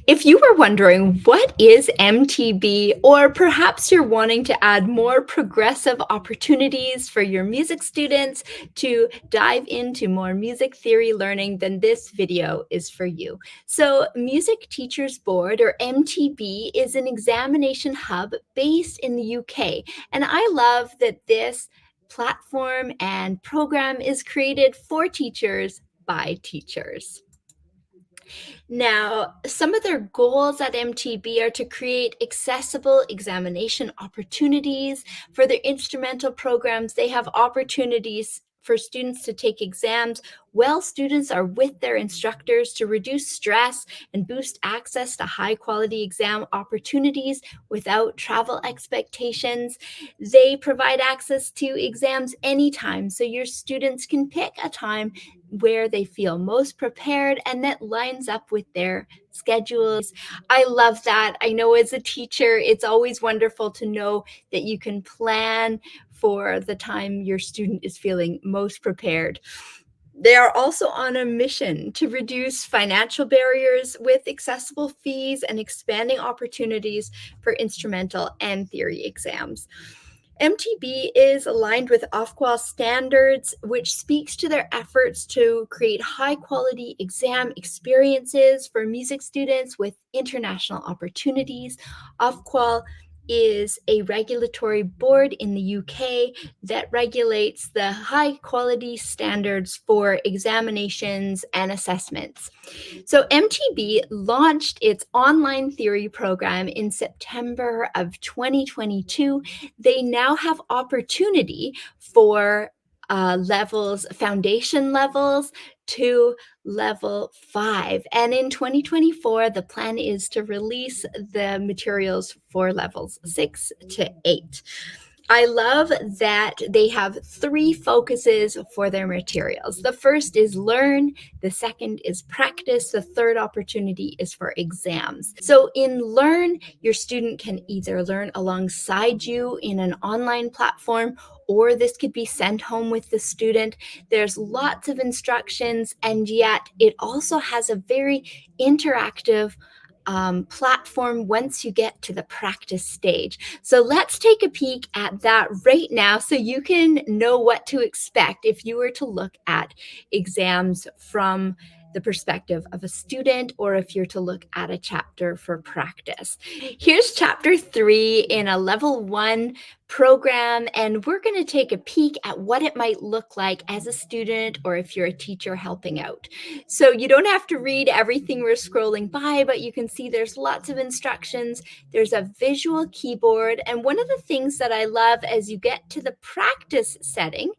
If you were wondering what is MTB, or perhaps you're wanting to add more progressive opportunities for your music students to dive into more music theory learning, then this video is for you. So Music Teachers Board, or MTB, is an examination hub based in the UK. And I love that this platform and program is created for teachers by teachers. Now, some of their goals at MTB are to create accessible examination opportunities for their instrumental programs. They have opportunities for students to take exams while students are with their instructors to reduce stress and boost access to high quality exam opportunities without travel expectations. They provide access to exams anytime, so your students can pick a time where they feel most prepared and that lines up with their schedules. I love that. I know as a teacher, it's always wonderful to know that you can plan for the time your student is feeling most prepared. They are also on a mission to reduce financial barriers with accessible fees and expanding opportunities for instrumental and theory exams. MTB is aligned with Ofqual standards, which speaks to their efforts to create high-quality exam experiences for music students with international opportunities. Ofqual is a regulatory board in the UK that regulates the high-quality standards for examinations and assessments. So MTB launched its online theory program in September of 2022. They now have opportunity for foundation levels to level 5. And in 2024, the plan is to release the materials for levels 6 to 8. I love that they have 3 focuses for their materials. The first is learn, the second is practice, the third opportunity is for exams. So in learn, your student can either learn alongside you in an online platform, or this could be sent home with the student. There's lots of instructions, and yet it also has a very interactive platform once you get to the practice stage. So let's take a peek at that right now so you can know what to expect if you were to look at exams from the perspective of a student, or if you're to look at a chapter for practice. Here's chapter 3 in a level 1 program, and we're going to take a peek at what it might look like as a student or if you're a teacher helping out. So you don't have to read everything we're scrolling by, but you can see there's lots of instructions. There's a visual keyboard, and one of the things that I love as you get to the practice setting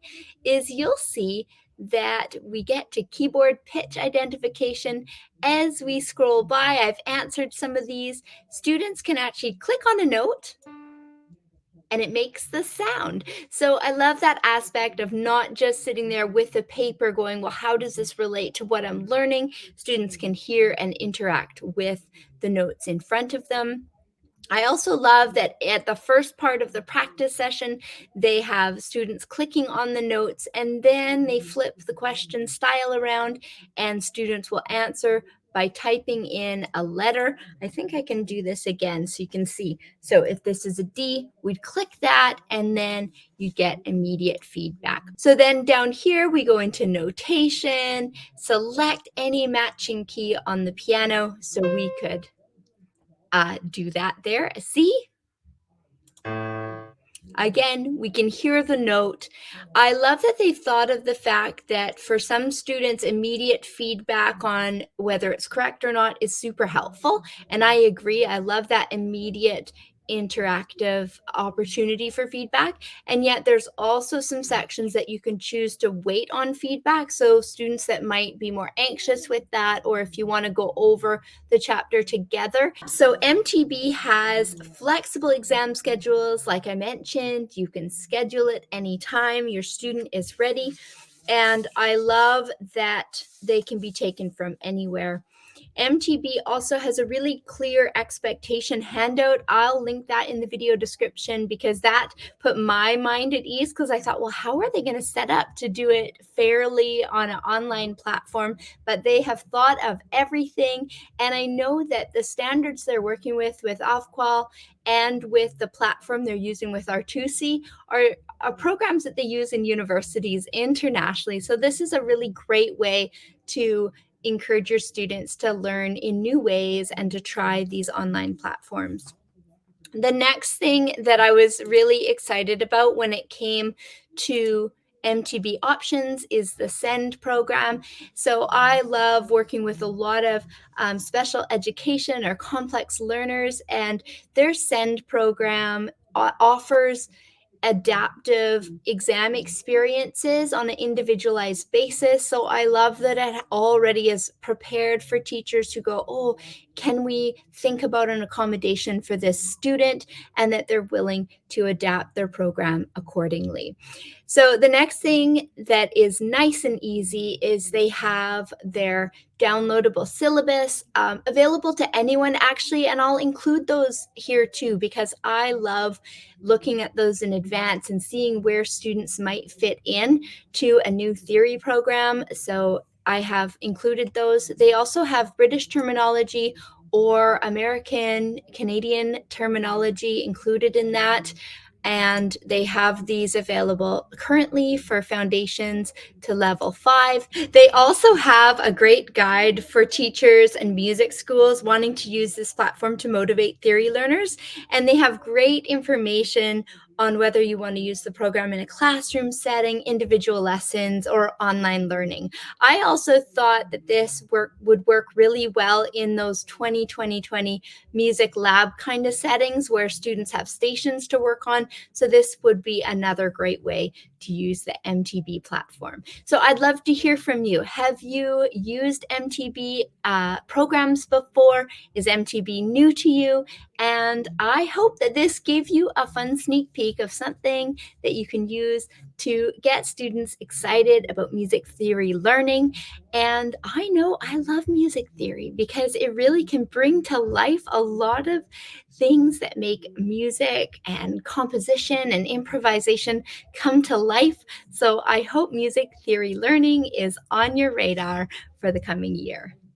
is you'll see that we get to keyboard pitch identification. As we scroll by, I've answered some of these. Students can actually click on a note and it makes the sound. So I love that aspect of not just sitting there with the paper going, well, how does this relate to what I'm learning? Students can hear and interact with the notes in front of them. I also love that at the first part of the practice session, they have students clicking on the notes, and then they flip the question style around and students will answer by typing in a letter. I think I can do this again so you can see. So if this is a D, we'd click that and then you get immediate feedback. So then down here, we go into notation, select any matching key on the piano. So we could do that there. See? Again, we can hear the note. I love that they thought of the fact that for some students, immediate feedback on whether it's correct or not is super helpful. And I agree. I love that immediate interactive opportunity for feedback. And yet there's also some sections that you can choose to wait on feedback. So students that might be more anxious with that, or if you want to go over the chapter together. So MTB has flexible exam schedules. Like I mentioned, you can schedule it anytime your student is ready. And I love that they can be taken from anywhere. MTB also has a really clear expectation handout. I'll link that in the video description because that put my mind at ease, because I thought, well, how are they going to set up to do it fairly on an online platform? But they have thought of everything. And I know that the standards they're working with Ofqual and with the platform they're using with Artusi are programs that they use in universities internationally. So this is a really great way to encourage your students to learn in new ways and to try these online platforms. The next thing that I was really excited about when it came to MTB options is the SEND program. So I love working with a lot of special education or complex learners, and their SEND program offers adaptive exam experiences on an individualized basis. So I love that it already is prepared for teachers to go, oh, can we think about an accommodation for this student, and that they're willing to adapt their program accordingly. So the next thing that is nice and easy is they have their downloadable syllabus available to anyone, actually, and I'll include those here too because I love looking at those in advance and seeing where students might fit in to a new theory program. So I have included those. They also have British terminology or American, Canadian terminology included in that. And they have these available currently for foundations to level 5. They also have a great guide for teachers and music schools wanting to use this platform to motivate theory learners. And they have great information on whether you want to use the program in a classroom setting, individual lessons, or online learning. I also thought that this would work really well in those 2020 music lab kind of settings where students have stations to work on. So this would be another great way to use the MTB platform. So I'd love to hear from you. Have you used MTB programs before? Is MTB new to you? And I hope that this gave you a fun sneak peek of something that you can use to get students excited about music theory learning. And I know I love music theory because it really can bring to life a lot of things that make music and composition and improvisation come to life. So I hope music theory learning is on your radar for the coming year.